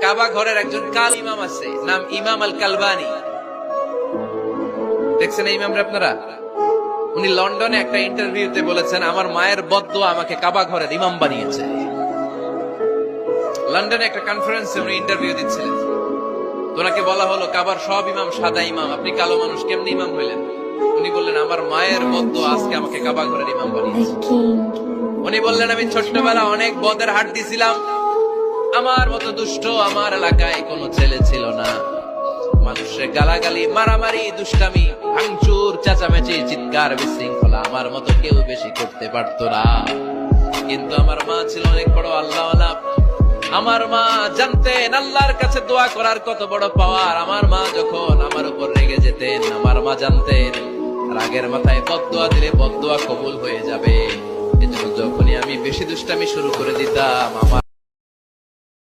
কাবা ঘরের একজন কাল ইমাম আছে, নাম ইমাম আল কালবানি। দেখছেন এই ইমামরা আপনারা? উনি লন্ডনে একটা ইন্টারভিউতে বলেছেন, আমার মায়ের বদদোয়া আমাকে কাবা ঘরের ইমাম বানিয়েছে। লন্ডনে একটা কনফারেন্সে উনি ইন্টারভিউ দিচ্ছিলেন। ওনাকে বলা হলো, কাবার সব ইমাম সাদা ইমাম, আপনি কালো মানুষ, কেমনি ইমাম হইলেন? উনি বললেন, আমার মায়ের বদদোয়া আজকে আমাকে কাবা ঘরের ইমাম বানিয়েছে। উনি বললেন, আমি ছোট্টবেলা অনেক বদের হাট দিছিলাম, আমার মতো দুষ্ট আমার এলাকায় কোনো ছেলে ছিল না। মানুষের গালাগালি, মারামারি, দুষ্টামি, ভাঙচুর, চেঁচামেচি, চিৎকার, বিশৃঙ্খলা আমার মতো কেউ বেশি করতে পারতো না। কিন্তু আমার মা ছিল অনেক বড় আল্লাহওয়ালা। আমার মা জানতেন আল্লাহর কাছে দোয়া করার কত বড় পাওয়ার। আমার মা যখন আমার উপর রেগে যেতেন, আমার মা জানতেন রাগের মাথায় বদদোয়া দিলে বদদোয়া কবুল হয়ে যাবে। এজন্য যখনই আমি বেশি দুষ্টামি শুরু করে দিতাম, আমার